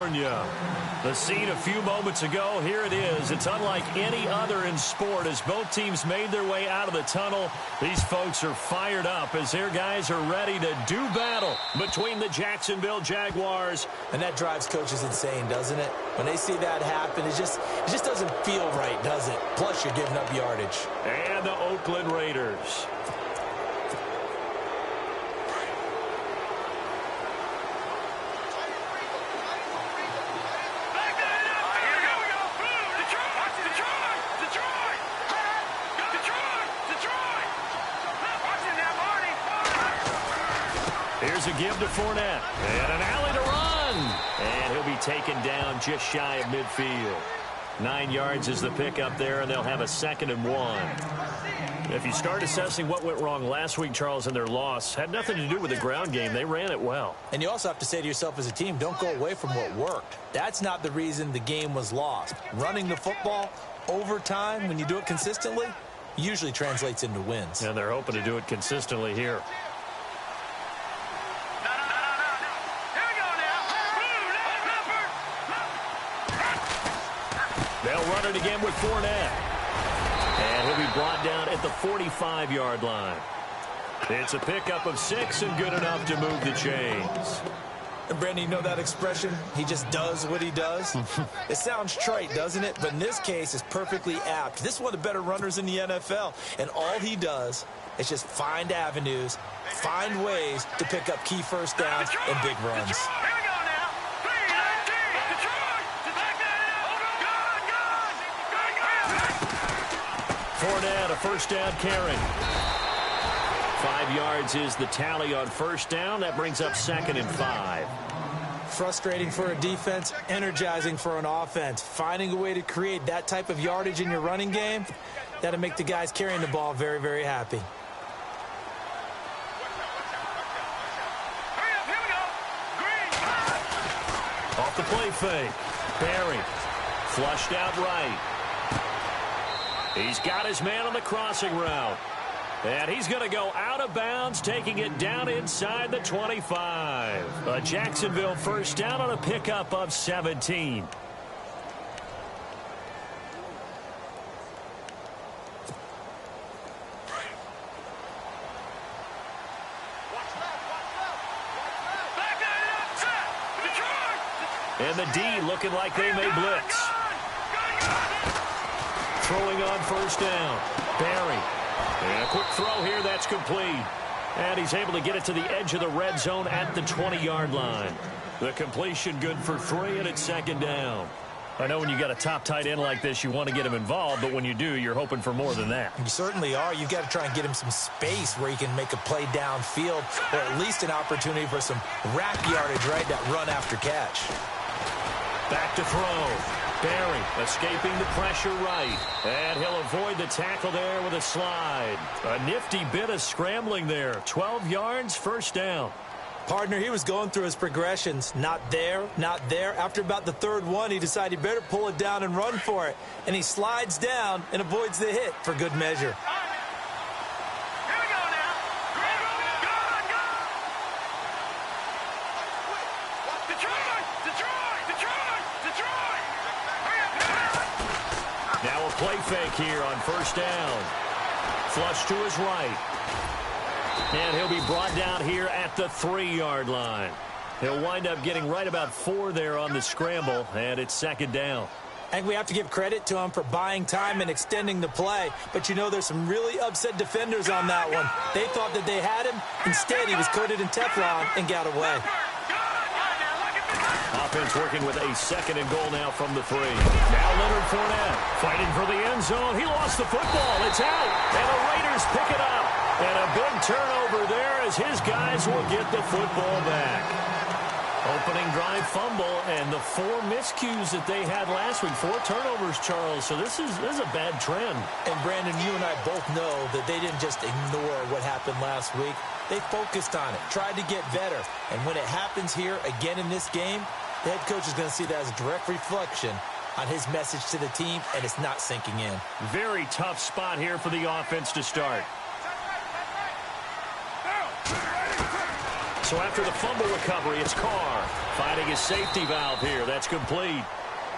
The scene a few moments ago, here it is. It's unlike any other in sport as both teams made their way out of the tunnel. These folks are fired up as their guys are ready to do battle between the Jacksonville Jaguars. And that drives coaches insane, doesn't it? When they see that happen, it just doesn't feel right, does it? Plus, you're giving up yardage. And the Oakland Raiders. Here's a give to Fournette. And an alley to run. And he'll be taken down just shy of midfield. 9 yards is the pickup there, and they'll have a 2nd and 1. If you start assessing what went wrong last week, Charles, in their loss, had nothing to do with the ground game. They ran it well. And you also have to say to yourself as a team, don't go away from what worked. That's not the reason the game was lost. Running the football over time, when you do it consistently, usually translates into wins. And they're hoping to do it consistently here. They'll run it again with Fournette. And he'll be brought down at the 45-yard line. It's a pickup of 6 and good enough to move the chains. And Brandon, you know that expression? He just does what he does? It sounds trite, doesn't it? But in this case, it's perfectly apt. This is one of the better runners in the NFL. And all he does is just find avenues, find ways to pick up key first downs and big runs. Fournette, a first down carry. 5 yards is the tally on first down. That brings up 2nd and 5. Frustrating for a defense, energizing for an offense. Finding a way to create that type of yardage in your running game, that'll make the guys carrying the ball very, very happy. Off the play fake. Barry flushed out right. He's got his man on the crossing route. And he's going to go out of bounds, taking it down inside the 25. A Jacksonville first down on a pickup of 17. And the D looking like they may blitz. Throwing on first down. Barry. And a quick throw here, that's complete. And he's able to get it to the edge of the red zone at the 20-yard line. The completion good for 3, and it's 2nd down. I know when you got a top tight end like this, you want to get him involved, but when you do, you're hoping for more than that. You certainly are. You've got to try and get him some space where he can make a play downfield, or at least an opportunity for some rack yardage, right? That run after catch. Back to throw. Barry escaping the pressure right. And he'll avoid the tackle there with a slide. A nifty bit of scrambling there. 12 yards, first down. Partner, he was going through his progressions. Not there, not there. After about the 3rd one, he decided he better pull it down and run for it. And he slides down and avoids the hit for good measure. Now a play fake here on first down. Flush to his right. And he'll be brought down here at the 3-yard line. He'll wind up getting right about 4 there on the scramble, and it's 2nd down. And we have to give credit to him for buying time and extending the play. But you know there's some really upset defenders on that one. They thought that they had him. Instead, he was coated in Teflon and got away. Offense working with a 2nd and goal now from the 3. Now Leonard Fournette fighting for the end zone. He lost the football. It's out. And the Raiders pick it up. And a big turnover there as his guys will get the football back. Opening drive fumble and the 4 miscues that they had last week. 4 turnovers, Charles. So this is a bad trend. And Brandon, you and I both know that they didn't just ignore what happened last week. They focused on it, tried to get better. And when it happens here again in this game, the head coach is going to see that as a direct reflection on his message to the team, and it's not sinking in. Very tough spot here for the offense to start. So after the fumble recovery, it's Carr finding his safety valve here. That's complete.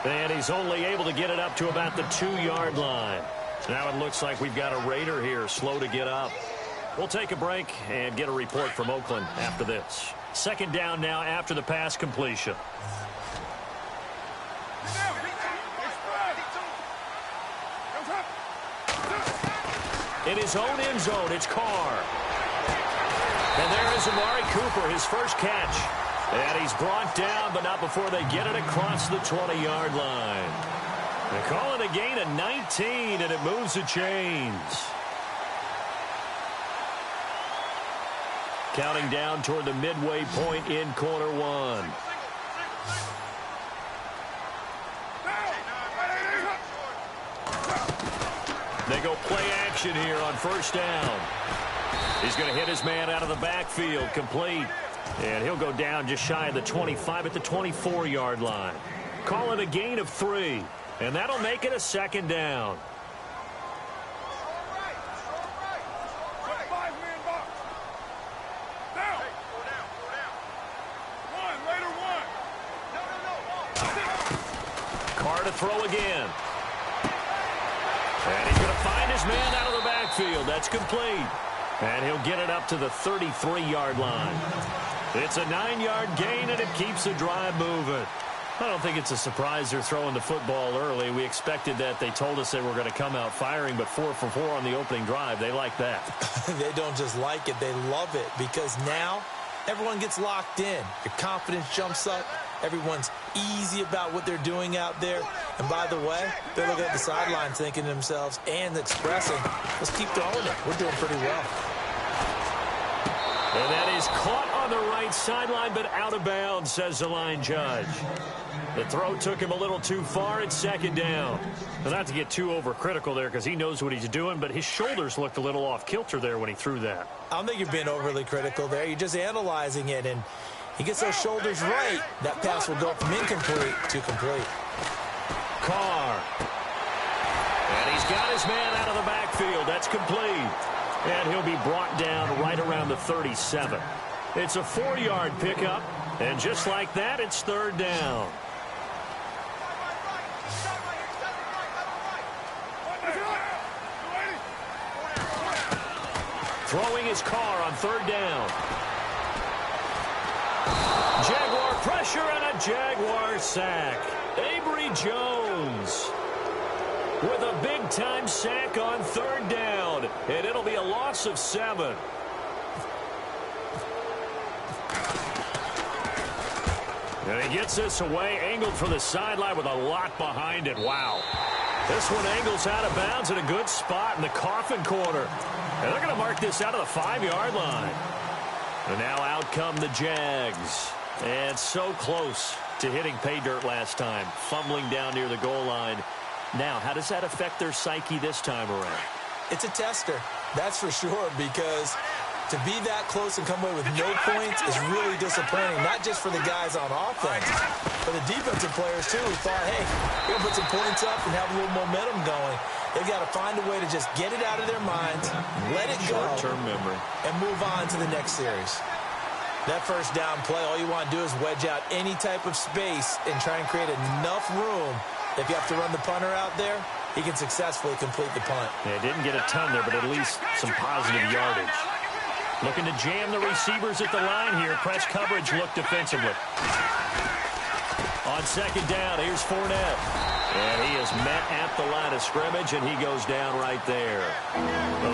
And he's only able to get it up to about the 2-yard line. Now it looks like we've got a Raider here slow to get up. We'll take a break and get a report from Oakland after this. Second down now after the pass completion. In his own end zone, it's Carr. And there is Amari Cooper, his first catch. And he's brought down, but not before they get it across the 20-yard line. They call it a gain of 19, and it moves the chains. Counting down toward the midway point in quarter one. They go play action here on first down. He's going to hit his man out of the backfield, complete. And he'll go down just shy of the 25 at the 24-yard line. Call it a gain of 3. And that'll make it a second down. Carr to throw again. And he's going to find his man out of the backfield. That's complete. And he'll get it up to the 33-yard line. It's a 9-yard gain, and it keeps the drive moving. I don't think it's a surprise they're throwing the football early. We expected that. They told us they were going to come out firing, but 4 for 4 on the opening drive. They like that. They don't just like it. They love it because now everyone gets locked in. Your confidence jumps up. Everyone's easy about what they're doing out there. And by the way, they're looking at the sideline thinking to themselves and expressing, let's keep throwing it. We're doing pretty well. And that is caught on the right sideline, but out of bounds, says the line judge. The throw took him a little too far. It's second down. Well, not to get too overcritical there because he knows what he's doing, but his shoulders looked a little off kilter there when he threw that. I don't think you're being overly critical there. You're just analyzing it, and he gets those shoulders right. That pass will go from incomplete to complete. Carr. And he's got his man out of the backfield. That's complete. And he'll be brought down right around the 37. It's a 4-yard pickup, and just like that, it's third down. Throwing his Carr on third down. Jaguar pressure and a Jaguar sack. Avery Jones with a big-time sack on third down, and it'll be a loss of 7. And he gets this away, angled for the sideline with a lot behind it. Wow. This one angles out of bounds in a good spot in the coffin corner. And they're going to mark this out of the 5-yard line. And now out come the Jags. And so close to hitting pay dirt last time, fumbling down near the goal line. Now, how does that affect their psyche this time around? It's a tester, that's for sure, because to be that close and come away with no points is really disappointing, not just for the guys on offense, but the defensive players, too, who thought, hey, we're going to put some points up and have a little momentum going. They've got to find a way to just get it out of their minds, let it go, short-term memory, and move on to the next series. That first down play, all you want to do is wedge out any type of space and try and create enough room. If you have to run the punter out there, he can successfully complete the punt. Yeah, didn't get a ton there, but at least some positive yardage. Looking to jam the receivers at the line here. Press coverage look defensively. On second down, here's Fournette. And he is met at the line of scrimmage, and he goes down right there.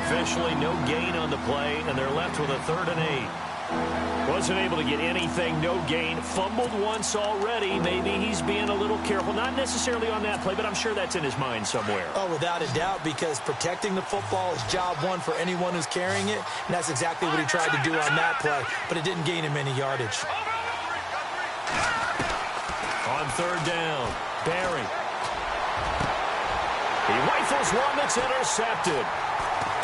Officially no gain on the play, and they're left with a 3rd and 8. Wasn't able to get anything, no gain. Fumbled once already. Maybe he's being a little careful. Not necessarily on that play, but I'm sure that's in his mind somewhere. Oh, without a doubt, because protecting the football is job one for anyone who's carrying it. And that's exactly what he tried to do on that play, but it didn't gain him any yardage. On third down, Barry. He rifles one that's intercepted.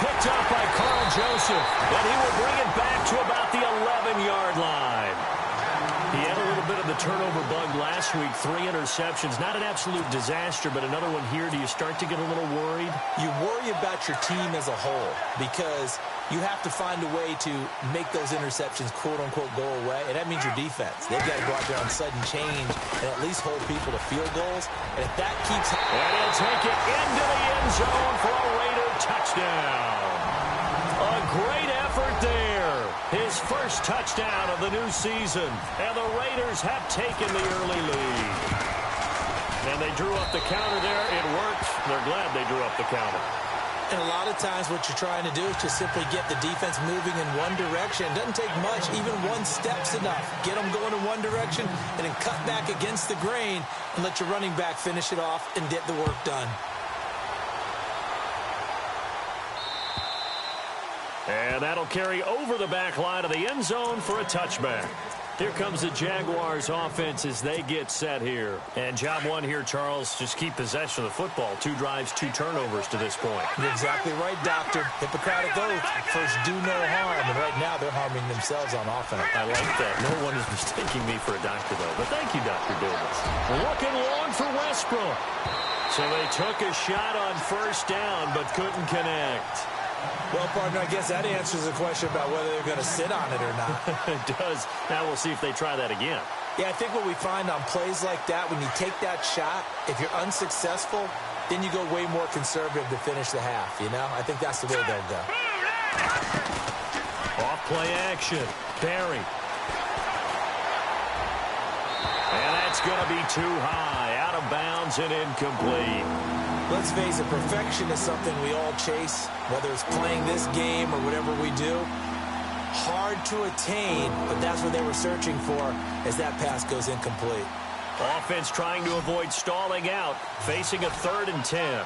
Picked up by Carl Joseph, and he will bring it back to about the 11-yard line. He had a little bit of batted the turnover bug last week, 3 interceptions. Not an absolute disaster, but another one here. Do you start to get a little worried? You worry about your team as a whole because you have to find a way to make those interceptions, quote-unquote, go away, and that means your defense. They've got to go out there on sudden change and at least hold people to field goals, and if that keeps... And he'll take it into the end zone for a Raider touchdown. A great effort there. His first touchdown of the new season, and the Raiders have taken the early lead. And they drew up the counter there. It worked. They're glad they drew up the counter. And a lot of times what you're trying to do is just simply get the defense moving in one direction. It doesn't take much. Even one step's enough. Get them going in one direction and then cut back against the grain and let your running back finish it off and get the work done. And that'll carry over the back line of the end zone for a touchback. Here comes the Jaguars offense as they get set here. And job one here, Charles, just keep possession of the football. 2 drives, 2 turnovers to this point. You're exactly right, Doctor. Hippocratic oath. First, do no harm. And right now, they're harming themselves on offense. I like that. No one is mistaking me for a doctor, though. But thank you, Dr. Davis. Looking long for Westbrook. So they took a shot on first down, but couldn't connect. Well, partner, I guess that answers the question about whether they're going to sit on it or not. It does. Now we'll see if they try that again. Yeah, I think what we find on plays like that, when you take that shot, if you're unsuccessful, then you go way more conservative to finish the half, you know? I think that's the way they'll go. Off play action. Barry. And that's going to be too high. Out of bounds and incomplete. Let's face it, perfection is something we all chase, whether it's playing this game or whatever we do. Hard to attain, but that's what they were searching for as that pass goes incomplete. Offense trying to avoid stalling out, facing a 3rd and 10.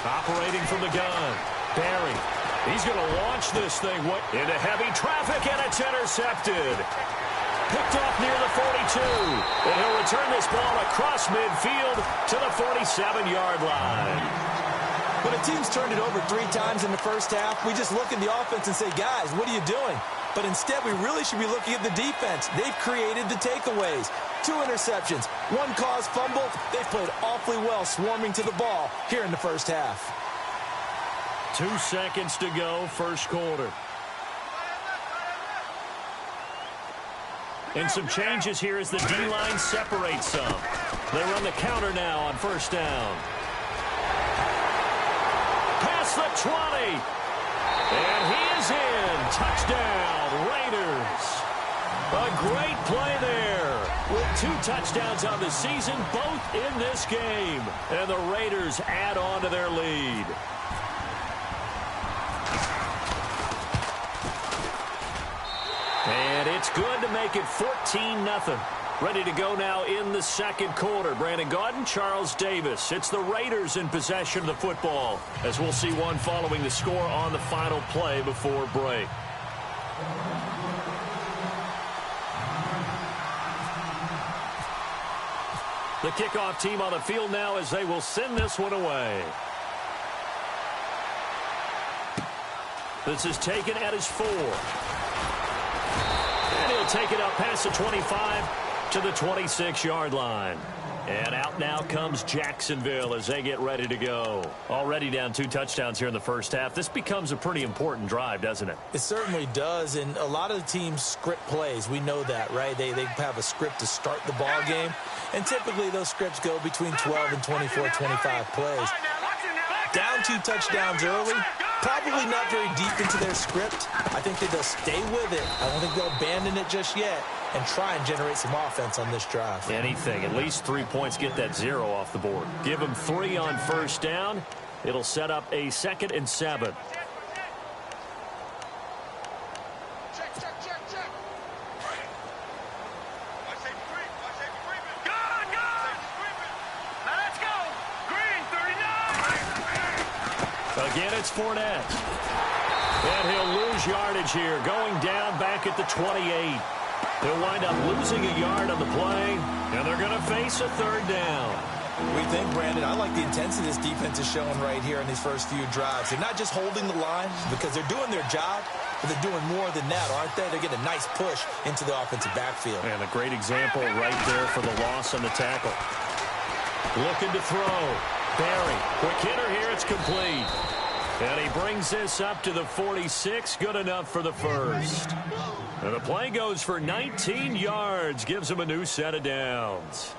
Operating from the gun. Barry, he's going to launch this thing into heavy traffic, and it's intercepted. Picked off near the 42, and he'll return this ball across midfield to the 47-yard line. When a team's turned it over 3 times in the first half, we just look at the offense and say, guys, what are you doing? But instead, we really should be looking at the defense. They've created the takeaways. 2 interceptions, 1 caused fumble. They've played awfully well swarming to the ball here in the first half. 2 seconds to go, first quarter. And some changes here as the D-line separates some. They run the counter now on first down. Past the 20. And he is in. Touchdown, Raiders. A great play there. With 2 touchdowns on the season, both in this game. And the Raiders add on to their lead. And it's good to make it 14-0. Ready to go now in the second quarter. Brandon Gaudin, Charles Davis. It's the Raiders in possession of the football, as we'll see one following the score on the final play before break. The kickoff team on the field now as they will send this one away. This is taken at his 4. And he'll take it up past the 25 to the 26-yard line. And out now comes Jacksonville as they get ready to go. Already down 2 touchdowns here in the first half. This becomes a pretty important drive, doesn't it? It certainly does, and a lot of the teams script plays. We know that, right? They have a script to start the ball game, and typically those scripts go between 12 and 24, 25 plays. Down 2 touchdowns early, probably not very deep into their script. I think that they'll stay with it. I don't think they'll abandon it just yet and try and generate some offense on this drive. Anything. At least 3 points, get that 0 off the board. Give them 3 on first down. It'll set up a 2nd and 7. Again, it's Fournette. And he'll lose yardage here, going down back at the 28. They'll wind up losing a yard on the play, and they're going to face a 3rd down. What do you think, Brandon? I like the intensity this defense is showing right here in these first few drives. They're not just holding the line because they're doing their job, but they're doing more than that, aren't they? They're getting a nice push into the offensive backfield. And a great example right there for the loss on the tackle. Looking to throw. Barry, quick hitter here, it's complete. And he brings this up to the 46, good enough for the first. And the play goes for 19 yards, gives him a new set of downs.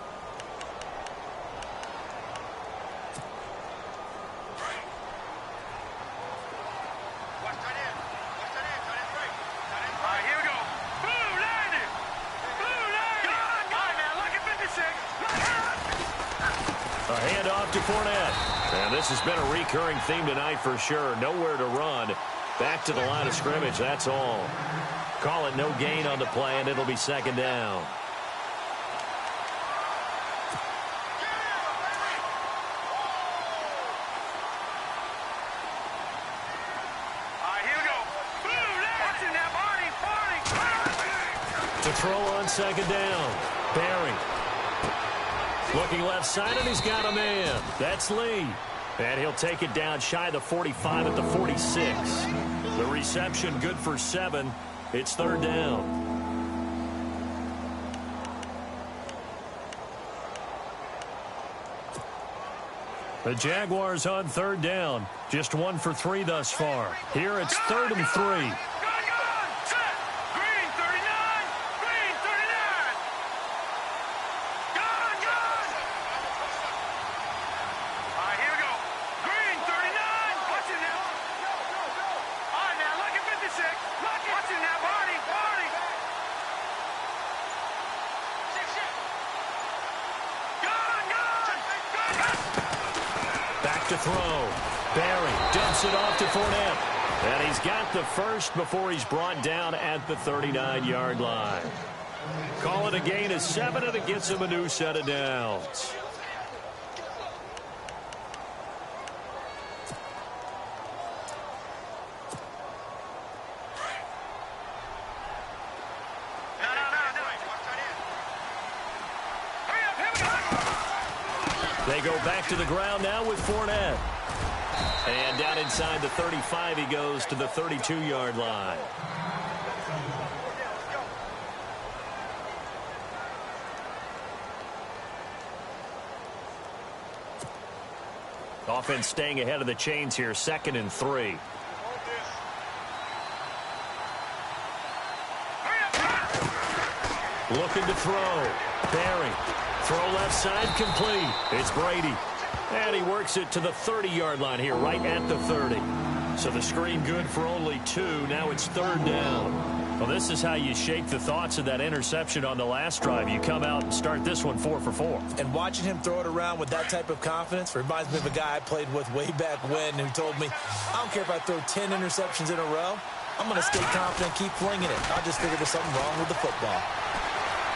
A handoff to Fournette. And this has been a recurring theme tonight for sure. Nowhere to run. Back to the line of scrimmage, that's all. Call it no gain on the play, and it'll be second down. To throw on second down. Barry. Looking left side, and he's got a man. That's Lee. And he'll take it down shy of the 45 at the 46. The reception good for 7. It's third down. The Jaguars on third down. Just 1 for 3 thus far. Here it's 3rd and 3. To throw. Barry dumps it off to Fournette. And he's got the first before he's brought down at the 39-yard line. Call it a gain of 7, and it gets him a new set of downs. They go back to the ground now with Fournette. And down inside the 35, he goes to the 32-yard line. Offense staying ahead of the chains here, 2nd and 3. Looking to throw. Barry. Throw left side complete. It's Brady. And he works it to the 30-yard line here, right at the 30. So the screen good for only 2. Now it's third down. Well, this is how you shake the thoughts of that interception on the last drive. You come out and start this one 4 for 4. And watching him throw it around with that type of confidence reminds me of a guy I played with way back when who told me, I don't care if I throw 10 interceptions in a row. I'm going to stay confident, keep flinging it. I just figured there's something wrong with the football.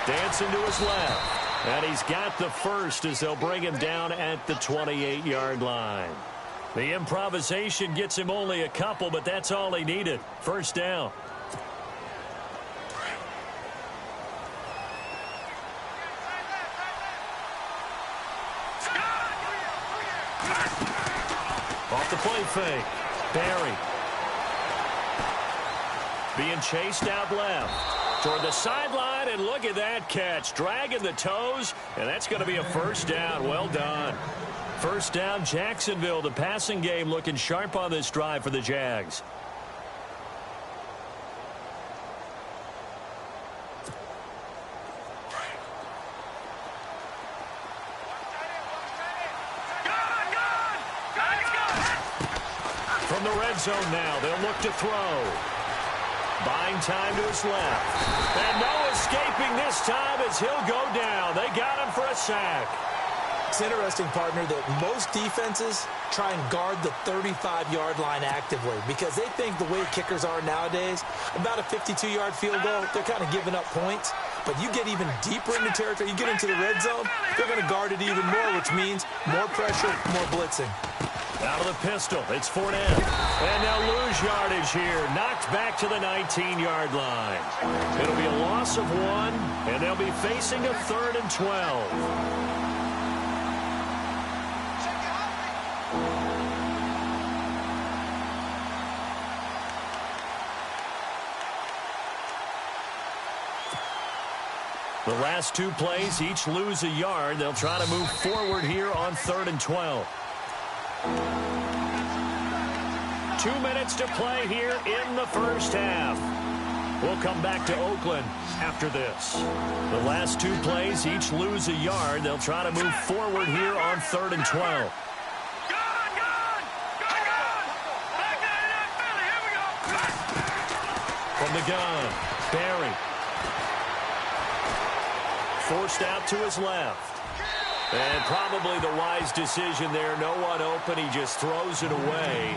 Dancing to his left. And he's got the first as they'll bring him down at the 28-yard line. The improvisation gets him only a couple, but that's all he needed. First down. Off the play fake. Barry. Being chased out left. Toward the sideline, and look at that catch. Dragging the toes, and that's going to be a first down. Well done. First down, Jacksonville. The passing game looking sharp on this drive for the Jags. From the red zone now, they'll look to throw. Buying time to his left. And no escaping this time as he'll go down. They got him for a sack. It's interesting, partner, that most defenses try and guard the 35-yard line actively because they think the way kickers are nowadays, about a 52-yard field goal, they're kind of giving up points. But you get even deeper into territory, you get into the red zone, they're going to guard it even more, which means more pressure, more blitzing. Out of the pistol, it's Fournette. And they'll lose yardage here. Knocked back to the 19-yard line. It'll be a loss of 1, and they'll be facing a 3rd and 12. The last two plays each lose a yard. They'll try to move forward here on 3rd and 12. 2 minutes to play here in the first half. We'll come back to Oakland after this. The last two plays each lose a yard. They'll try to move forward here on 3rd and 12. From the gun, Barry. Forced out to his left. And probably the wise decision there. No one open. He just throws it away.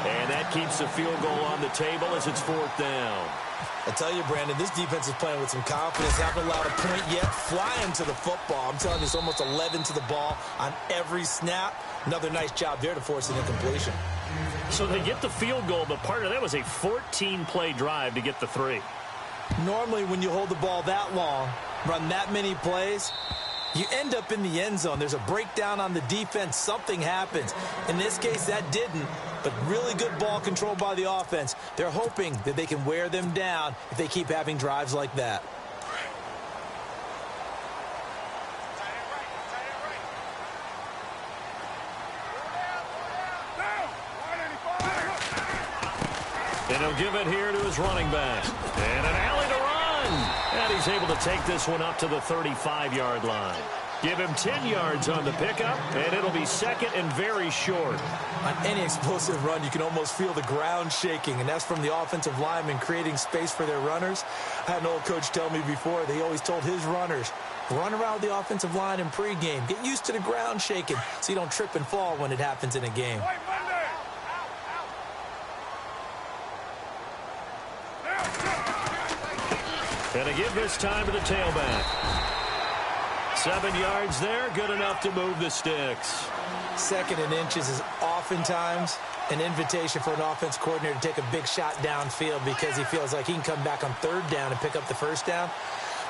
And that keeps the field goal on the table as it's 4th down. I tell you, Brandon, this defense is playing with some confidence. Haven't allowed a point yet. Flying to the football. I'm telling you, it's almost 11 to the ball on every snap. Another nice job there to force an incompletion. So they get the field goal, but part of that was a 14-play drive to get the 3. Normally, when you hold the ball that long, run that many plays, you end up in the end zone. There's a breakdown on the defense. Something happens. In this case, that didn't, but really good ball control by the offense. They're hoping that they can wear them down if they keep having drives like that. And he'll give it here to his running back. And an alley to run. And he's able to take this one up to the 35-yard line. Give him 10 yards on the pickup, and it'll be 2nd and very short. On any explosive run, you can almost feel the ground shaking, and that's from the offensive linemen creating space for their runners. I had an old coach tell me before, he always told his runners, run around the offensive line in pregame. Get used to the ground shaking so you don't trip and fall when it happens in a game. And a give this time to the tailback. 7 yards there, good enough to move the sticks. 2nd and inches is oftentimes an invitation for an offense coordinator to take a big shot downfield because he feels like he can come back on 3rd down and pick up the 1st down.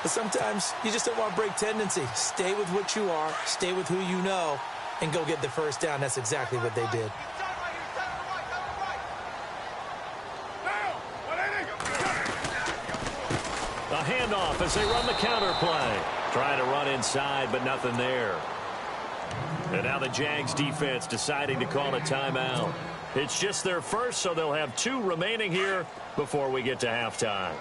But sometimes you just don't want to break tendency. Stay with what you are, stay with who you know, and go get the 1st down. That's exactly what they did. A handoff as they run the counter play. Trying to run inside, but nothing there. And now the Jags defense deciding to call a timeout. It's just their first, so they'll have 2 remaining here before we get to halftime.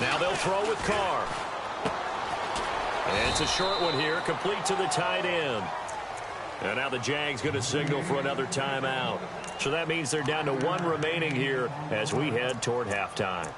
Now they'll throw with Carr. And it's a short one here, complete to the tight end. And now the Jags going to signal for another timeout. So that means they're down to 1 remaining here as we head toward halftime.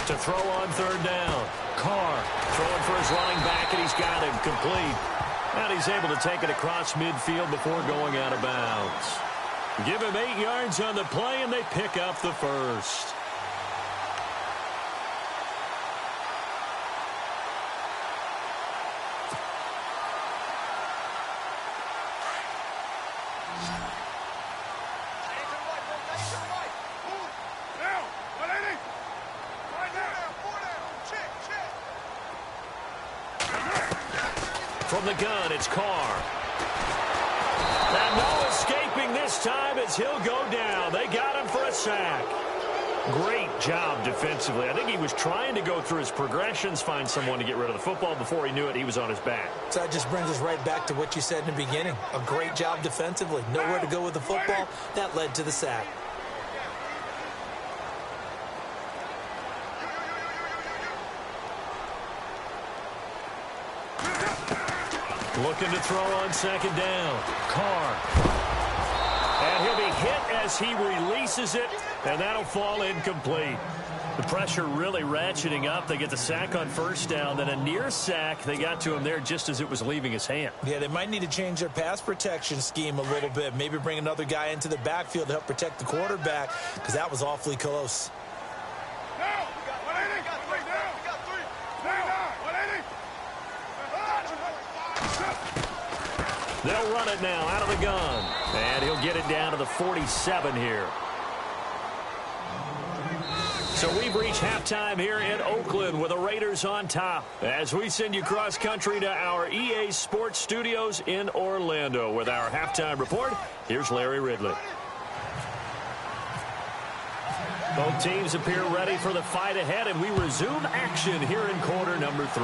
To throw on 3rd down. Carr throwing for his running back, and he's got him complete. And he's able to take it across midfield before going out of bounds. Give him 8 yards on the play, and they pick up the 1st. From the gun, it's Carr. And no escaping this time as he'll go down. They got him for a sack. Great job defensively. I think he was trying to go through his progressions, find someone to get rid of the football. Before he knew it, he was on his back. So that just brings us right back to what you said in the beginning. A great job defensively. Nowhere to go with the football. That led to the sack. Looking to throw on 2nd down. Carr. And he'll be hit as he releases it, and that'll fall incomplete. The pressure really ratcheting up. They get the sack on first down, then a near sack. They got to him there just as it was leaving his hand. Yeah, they might need to change their pass protection scheme a little bit. Maybe bring another guy into the backfield to help protect the quarterback, because that was awfully close. They'll run it now out of the gun. And he'll get it down to the 47 here. So we've reached halftime here in Oakland with the Raiders on top as we send you cross-country to our EA Sports Studios in Orlando with our halftime report. Here's Larry Ridley. Both teams appear ready for the fight ahead, and we resume action here in quarter number 3.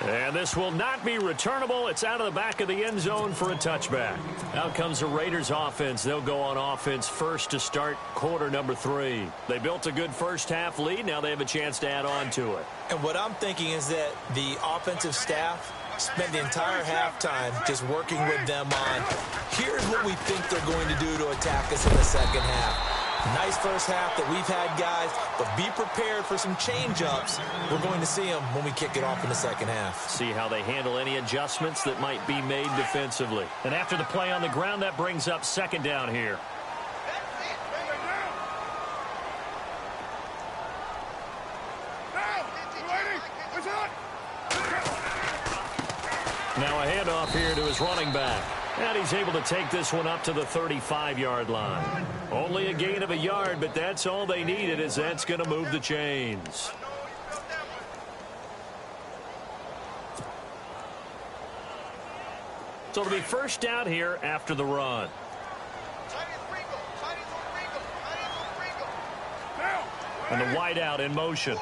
And this will not be returnable. It's out of the back of the end zone for a touchback. Out comes the Raiders offense. They'll go on offense first to start quarter number 3. They built a good first half lead. Now they have a chance to add on to it. And what I'm thinking is that the offensive staff spent the entire halftime just working with them on, here's what we think they're going to do to attack us in the second half. Nice first half that we've had, guys, but be prepared for some change-ups. We're going to see them when we kick it off in the second half. See how they handle any adjustments that might be made defensively. And after the play on the ground, that brings up second down here. Now a handoff here to his running back. And he's able to take this one up to the 35-yard line. Only a gain of a yard, but that's all they needed, as that's going to move the chains. So it'll be first down here after the run. And the wideout in motion.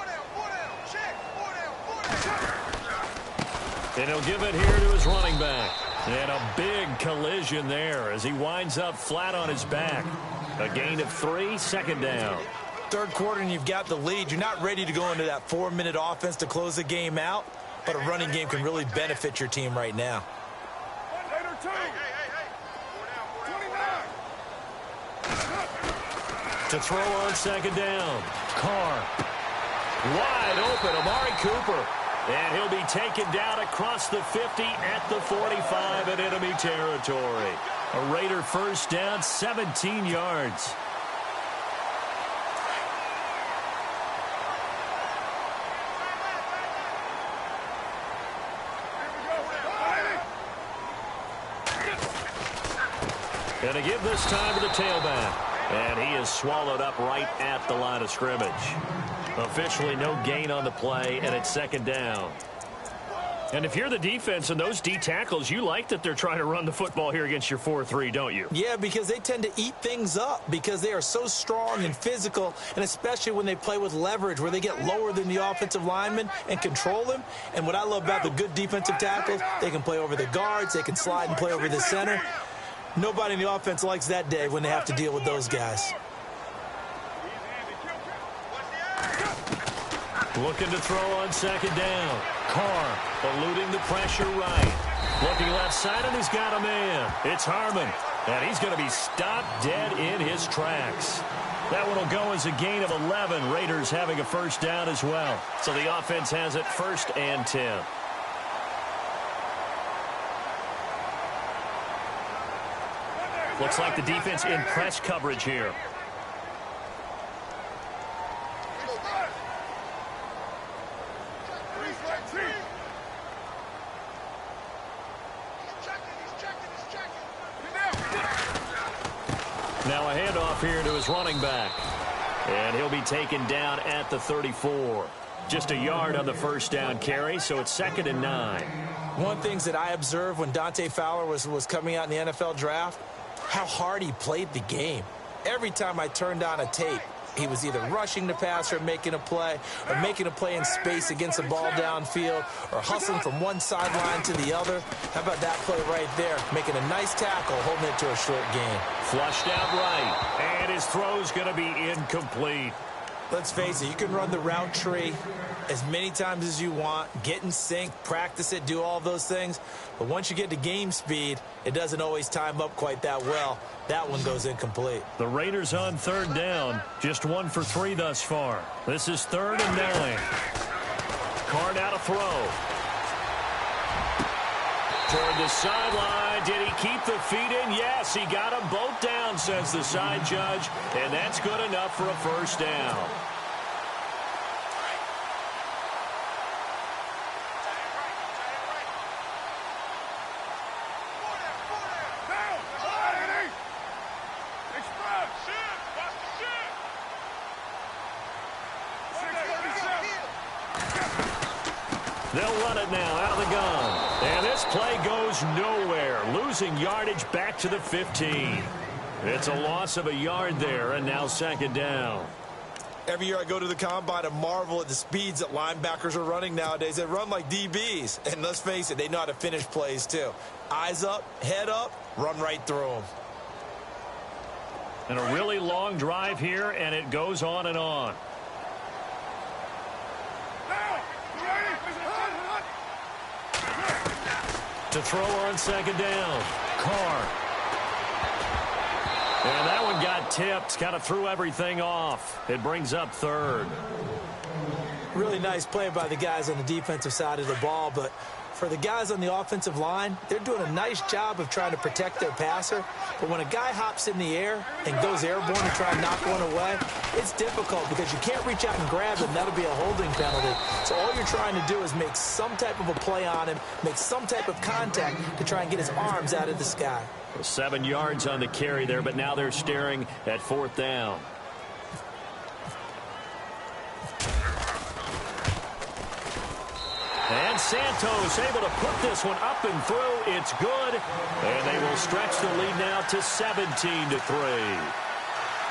And he'll give it here to his running back. And a big collision there as he winds up flat on his back. A gain of 3, second down. Third quarter and you've got the lead. You're not ready to go into that 4-minute offense to close the game out, but a running game can really benefit your team right now. To throw on second down. Carr. Wide open, Amari Cooper. And he'll be taken down across the 50 at the 45 in enemy territory. A Raider first down, 17 yards. And a give this time to the tailback. And he is swallowed up right at the line of scrimmage. Officially no gain on the play, and it's second down. And if you're the defense and those D tackles, you like that they're trying to run the football here against your 4-3, don't you? Yeah, because they tend to eat things up because they are so strong and physical, and especially when they play with leverage where they get lower than the offensive linemen and control them. And what I love about the good defensive tackles, they can play over the guards, they can slide and play over the center. Nobody in the offense likes that day when they have to deal with those guys. Looking to throw on second down. Carr eluding the pressure right. Looking left side, and he's got a man. It's Harmon, and he's going to be stopped dead in his tracks. That one will go as a gain of 11. Raiders having a first down as well. So the offense has it first and 10. Looks like the defense in press coverage here. Now a handoff here to his running back. And he'll be taken down at the 34. Just a yard on the first down carry, so it's second and 9. One of the things that I observed when Dante Fowler was coming out in the NFL draft, how hard he played the game. Every time I turned on a tape, he was either rushing the passer, making a play in space against the ball downfield, or hustling from one sideline to the other. How about that play right there? Making a nice tackle, holding it to a short gain. Flushed out right, and his throw's going to be incomplete. Let's face it, you can run the route tree as many times as you want, get in sync, practice it, do all those things. But once you get to game speed, it doesn't always time up quite that well. That one goes incomplete. The Raiders on third down. Just 1 for 3 thus far. This is 3rd and 9. Carr now to throw. Toward the sideline. Did he keep the feet in? Yes, he got them both down, says the side judge. And that's good enough for a first down. They'll run it now out of the gun. And this play goes nowhere. Losing yardage back to the 15. It's a loss of a yard there, and now 2nd down. Every year I go to the combine and marvel at the speeds that linebackers are running nowadays. They run like DBs. And let's face it, they know how to finish plays too. Eyes up, head up, run right through them. And a really long drive here, and it goes on and on. To throw on 2nd down. Carr. And that one got tipped. Kind of threw everything off. It brings up 3rd. Really nice play by the guys on the defensive side of the ball, but for the guys on the offensive line, they're doing a nice job of trying to protect their passer. But when a guy hops in the air and goes airborne to try and knock one away, it's difficult because you can't reach out and grab him. That'll be a holding penalty. So all you're trying to do is make some type of a play on him, make some type of contact to try and get his arms out of the sky. 7 yards on the carry there, but now they're staring at 4th down. And Santos able to put this one up and through. It's good. And they will stretch the lead now to 17-3.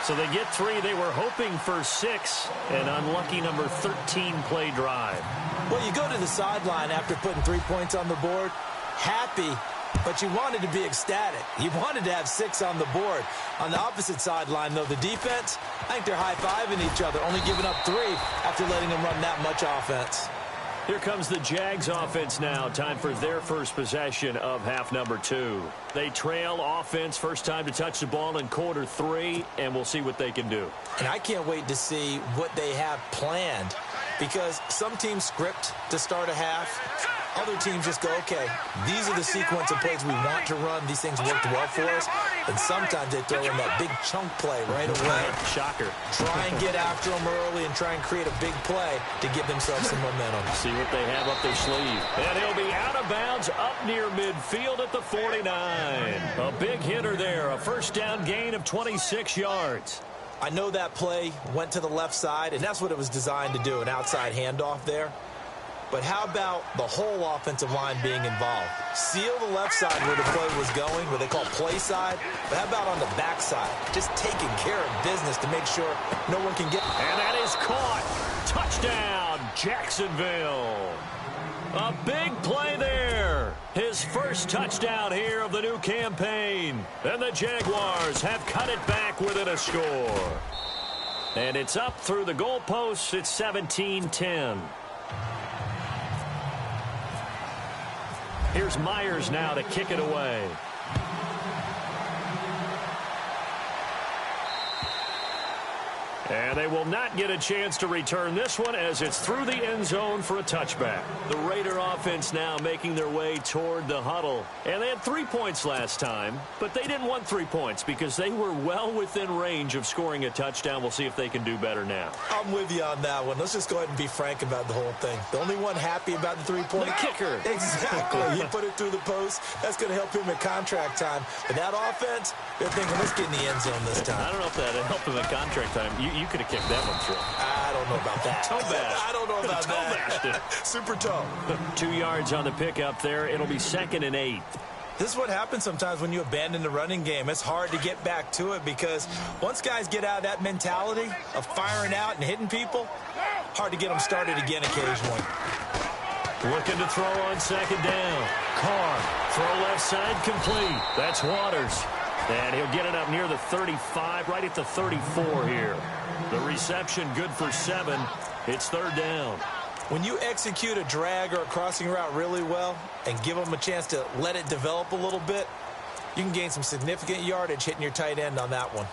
So they get 3. They were hoping for 6. An unlucky number 13 play drive. Well, you go to the sideline after putting 3 points on the board, happy, but you wanted to be ecstatic. You wanted to have 6 on the board. On the opposite sideline, though, the defense, I think they're high-fiving each other, only giving up 3 after letting them run that much offense. Here comes the Jags offense now. Time for their first possession of half number 2. They trail offense, first time to touch the ball in quarter 3, and we'll see what they can do. And I can't wait to see what they have planned, because some teams script to start a half. Other teams just go, okay, these are the sequence of plays we want to run. These things worked well for us. And sometimes they throw in that big chunk play right away. Shocker. Try and get after them early and try and create a big play to give themselves some momentum. See what they have up their sleeve. And he'll be out of bounds up near midfield at the 49. A big hitter there. A first down gain of 26 yards. I know that play went to the left side, and that's what it was designed to do, an outside handoff there. But how about the whole offensive line being involved? Seal the left side where the play was going, what they call play side. But how about on the back side? Just taking care of business to make sure no one can get... And that is caught. Touchdown, Jacksonville. A big play there. His first touchdown here of the new campaign. And the Jaguars have cut it back within a score. And it's up through the goalposts. It's 17-10. Here's Myers now to kick it away. And they will not get a chance to return this one as it's through the end zone for a touchback. The Raider offense now making their way toward the huddle. And they had 3 points last time, but they didn't want 3 points because they were well within range of scoring a touchdown. We'll see if they can do better now. I'm with you on that one. Let's just go ahead and be frank about the whole thing. The only one happy about the 3-point... The kicker. Exactly. He put it through the post. That's going to help him at contract time. But that offense, they're thinking, let's get in the end zone this time. I don't know if that helped him at contract time. You could have kicked that one through. I don't know about that. Toe bash. I don't know about that. Super toe. 2 yards on the pickup there. It'll be 2nd and 8. This is what happens sometimes when you abandon the running game. It's hard to get back to it because once guys get out of that mentality of firing out and hitting people, hard to get them started again occasionally. Looking to throw on 2nd down. Carr, throw left side complete. That's Waters. And he'll get it up near the 35, right at the 34 here. The reception good for 7. It's third down. When you execute a drag or a crossing route really well and give them a chance to let it develop a little bit, you can gain some significant yardage hitting your tight end on that one.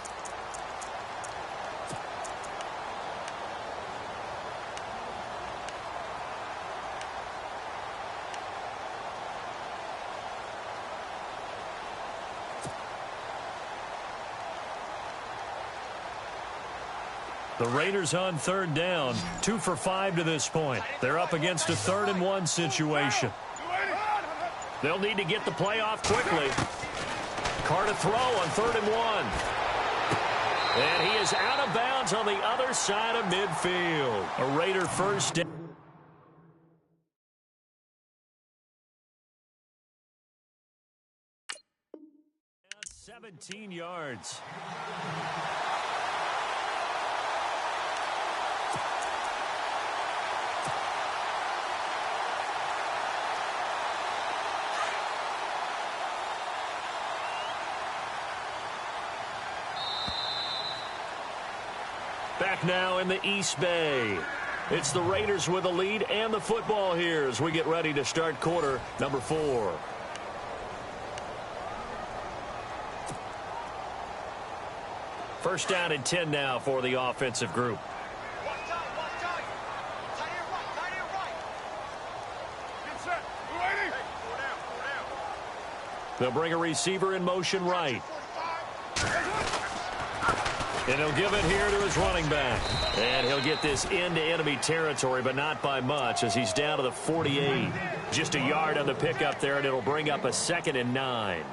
The Raiders on third down, 2 for 5 to this point. They're up against a 3rd and 1 situation. They'll need to get the play off quickly. Carr to throw on 3rd and 1. And he is out of bounds on the other side of midfield. A Raider first down. 17 yards. Back now in the East Bay. It's the Raiders with a lead and the football here as we get ready to start quarter number 4. First down and 10 now for the offensive group. They'll bring a receiver in motion right. And he'll give it here to his running back. And he'll get this into enemy territory, but not by much as he's down to the 48. Just a yard on the pickup there, and it'll bring up a 2nd and 9.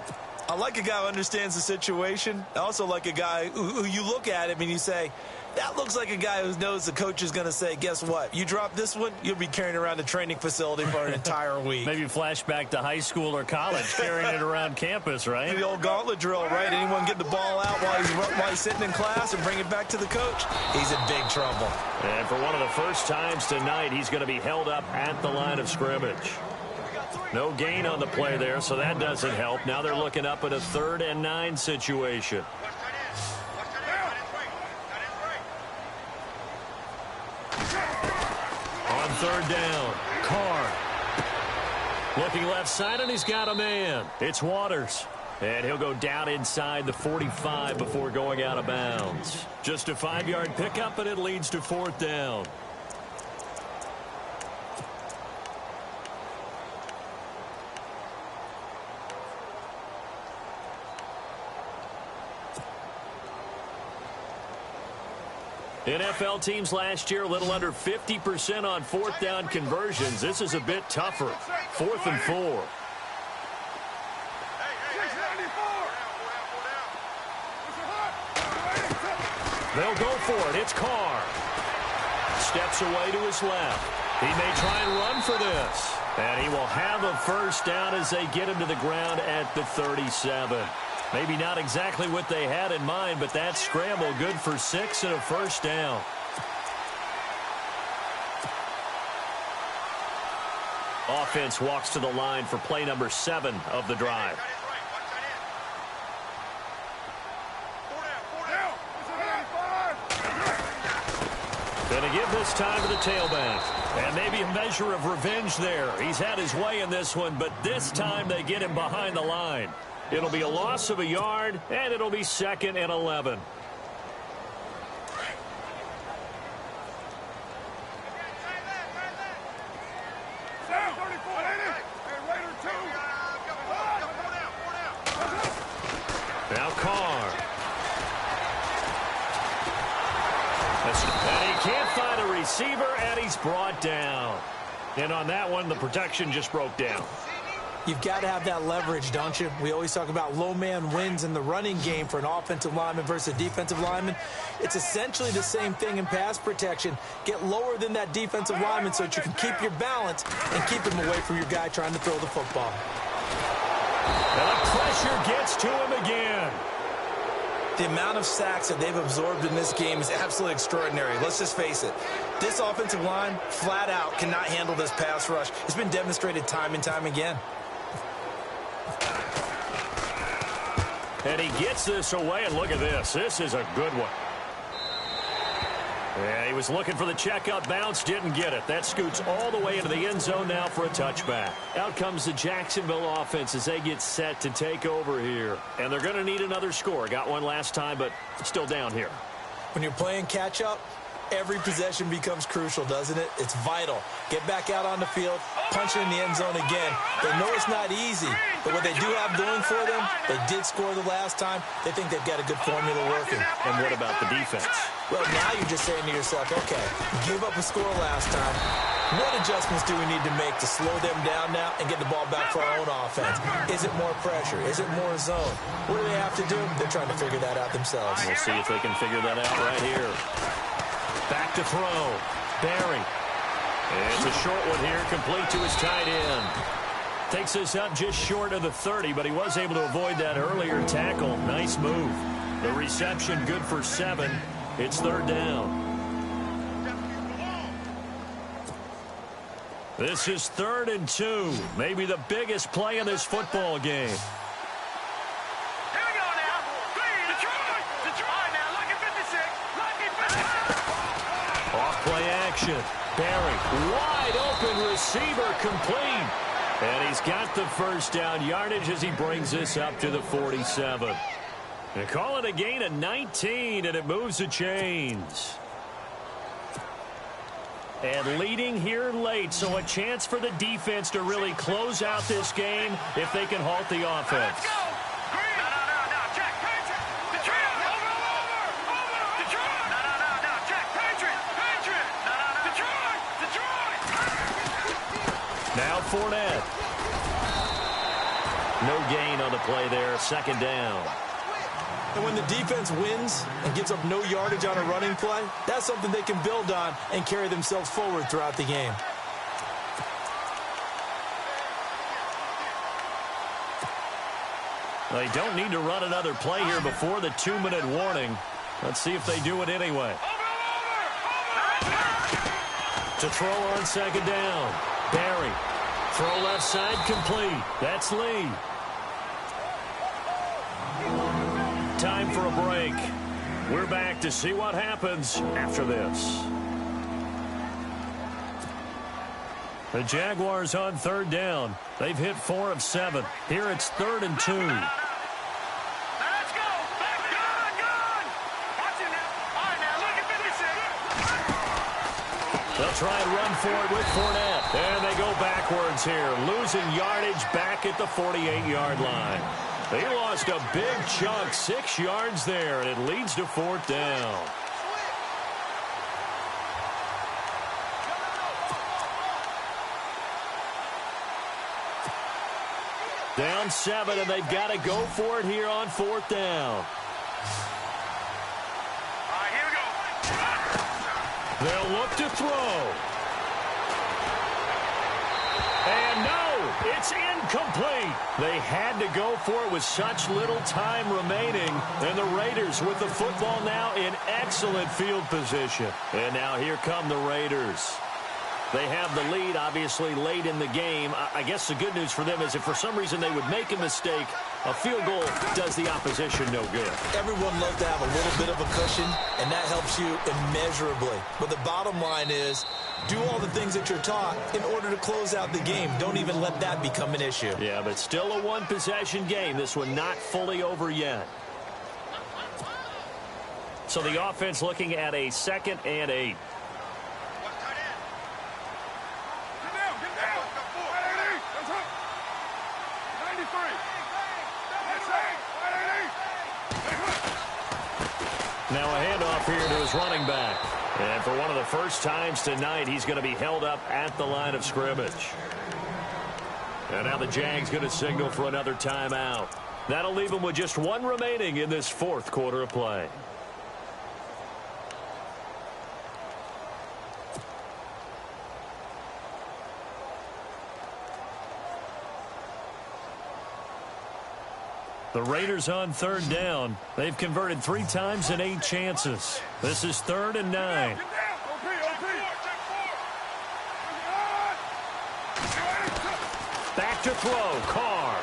I like a guy who understands the situation. I also like a guy who you look at him and you say, that looks like a guy who knows the coach is going to say, guess what? You drop this one, you'll be carrying around the training facility for an entire week. Maybe flashback to high school or college, carrying it around campus, right? The old gauntlet drill, right? Anyone get the ball out while he's sitting in class and bring it back to the coach? He's in big trouble. And for one of the first times tonight, he's going to be held up at the line of scrimmage. No gain on the play there, so that doesn't help. Now they're looking up at a 3rd and 9 situation. On 3rd down, Carr. Looking left side, and he's got a man. It's Waters. And he'll go down inside the 45 before going out of bounds. Just a 5-yard pickup, and it leads to 4th down. NFL teams last year a little under 50% on 4th down conversions. This is a bit tougher. 4th and 4. They'll go for it. It's Carr. Steps away to his left. He may try and run for this. And he will have a first down as they get him to the ground at the 37. Maybe not exactly what they had in mind, but that scramble good for 6 and a first down. Offense walks to the line for play number 7 of the drive. Going to give this time to the tailback. And maybe a measure of revenge there. He's had his way in this one, but this time they get him behind the line. It'll be a loss of a yard, and it'll be 2nd and 11. Now Carr. And he can't find a receiver, and he's brought down. And on that one, the protection just broke down. You've got to have that leverage, don't you? We always talk about low man wins in the running game for an offensive lineman versus a defensive lineman. It's essentially the same thing in pass protection. Get lower than that defensive lineman so that you can keep your balance and keep him away from your guy trying to throw the football. And the pressure gets to him again. The amount of sacks that they've absorbed in this game is absolutely extraordinary. Let's just face it. This offensive line, flat out, cannot handle this pass rush. It's been demonstrated time and time again. And he gets this away, and look at this. This is a good one. Yeah, he was looking for the checkout bounce, didn't get it. That scoots all the way into the end zone now for a touchback. Out comes the Jacksonville offense as they get set to take over here. And they're going to need another score. Got one last time, but still down here. When you're playing catch-up, every possession becomes crucial, doesn't it? It's vital. Get back out on the field, punch it in the end zone again. They know it's not easy, but what they do have going for them, they did score the last time. They think they've got a good formula working. And what about the defense? Well, now you're just saying to yourself, okay, give up a score last time. What adjustments do we need to make to slow them down now and get the ball back for our own offense? Is it more pressure? Is it more zone? What do they have to do? They're trying to figure that out themselves. We'll see if they can figure that out right here. Back to throw. Barry. It's a short one here, complete to his tight end. Takes this up just short of the 30, but he was able to avoid that earlier tackle. Nice move. The reception good for 7. It's third down. This is 3rd and 2. Maybe the biggest play in this football game. Off-play action. Barry, wide open receiver, complete. And he's got the first down yardage as he brings this up to the 47. They call it a gain of 19, and it moves the chains. And leading here late, so a chance for the defense to really close out this game if they can halt the offense. Now Fournette. No gain on the play there, second down. And when the defense wins and gives up no yardage on a running play, that's something they can build on and carry themselves forward throughout the game. They don't need to run another play here before the 2-minute warning. Let's see if they do it anyway. To throw on second down. Barry. Throw left side complete. That's Lee. Time for a break. We're back to see what happens after this. The Jaguars on third down. They've hit 4 of 7. Here it's 3rd and 2. Let's go. Good. Watch it now. All right, now look at 56. They'll try and run for it with Fournette. And they go backwards here, losing yardage back at the 48-yard line. They lost a big chunk, 6 yards there, and it leads to 4th down. Down 7, and they've got to go for it here on 4th down. All right, here we go. They'll look to throw. And no, it's incomplete. They had to go for it with such little time remaining. And the Raiders with the football now in excellent field position. And now here come the Raiders. They have the lead, obviously, late in the game. I guess the good news for them is if for some reason they would make a mistake, a field goal does the opposition no good. Everyone loves to have a little bit of a cushion, and that helps you immeasurably. But the bottom line is, do all the things that you're taught in order to close out the game. Don't even let that become an issue. Yeah, but still a one-possession game. This one not fully over yet. So the offense looking at a 2nd and 8. Now a handoff here to his running back. And for one of the first times tonight, he's going to be held up at the line of scrimmage. And now the Jags going to signal for another timeout. That'll leave them with just 1 remaining in this 4th quarter of play. The Raiders on 3rd down. They've converted 3 times in 8 chances. This is 3rd and 9. Back to throw. Carr.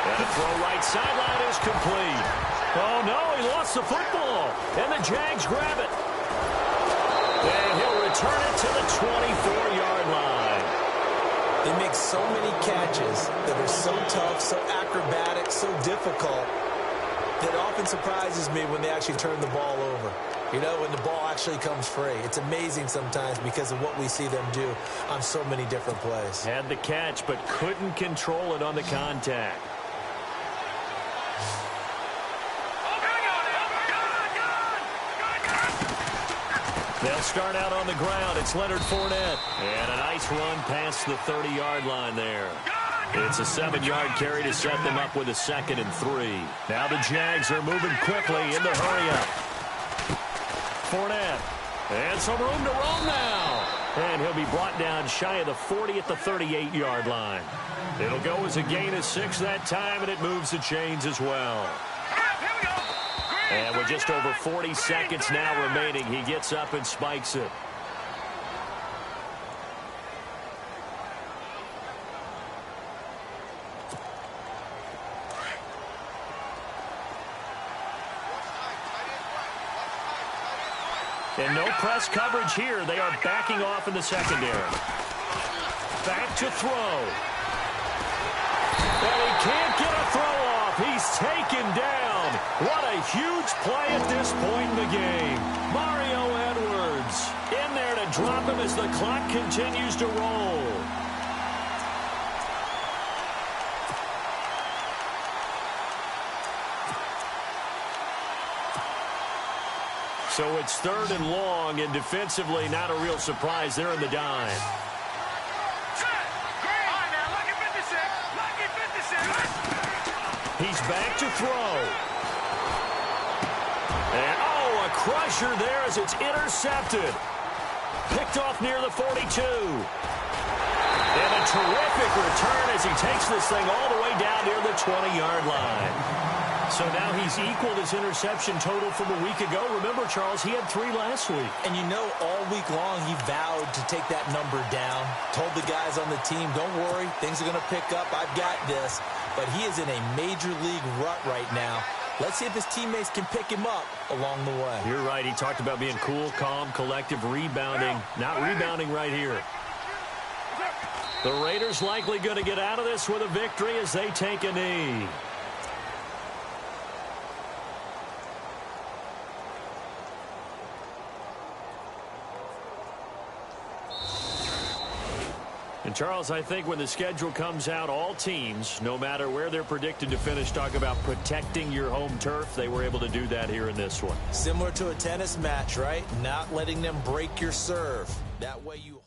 And a throw right sideline is complete. Oh, no, he lost the football. And the Jags grab it. And he'll return it to the 24-yard line. They make so many catches that are so tough, so acrobatic, so difficult, that often surprises me when they actually turn the ball over. You know, when the ball actually comes free. It's amazing sometimes because of what we see them do on so many different plays. Had the catch, but couldn't control it on the contact. They'll start out on the ground. It's Leonard Fournette. And a nice run past the 30-yard line there. It's a 7-yard carry to set them up with a 2nd and 3. Now the Jags are moving quickly in the hurry-up. Fournette. And some room to roam now. And he'll be brought down shy of the 40 at the 38-yard line. It'll go as a gain of 6 that time, and it moves the chains as well. And with just over 40 seconds now remaining, he gets up and spikes it. And no press coverage here. They are backing off in the secondary. Back to throw. And he can't get a throw off. He's taken down. What a huge play at this point in the game. Mario Edwards in there to drop him as the clock continues to roll. So it's 3rd and long, and defensively not a real surprise. They're in the dime. He's back to throw. And, oh, a crusher there as it's intercepted. Picked off near the 42. And a terrific return as he takes this thing all the way down near the 20-yard line. So now he's equaled his interception total from a week ago. Remember, Charles, he had 3 last week. And you know, all week long he vowed to take that number down. Told the guys on the team, don't worry, things are going to pick up. I've got this. But he is in a major league rut right now. Let's see if his teammates can pick him up along the way. You're right. He talked about being cool, calm, collective, rebounding. Not rebounding right here. The Raiders likely going to get out of this with a victory as they take a knee. And, Charles, I think when the schedule comes out, all teams, no matter where they're predicted to finish, talk about protecting your home turf. They were able to do that here in this one. Similar to a tennis match, right? Not letting them break your serve. That way you...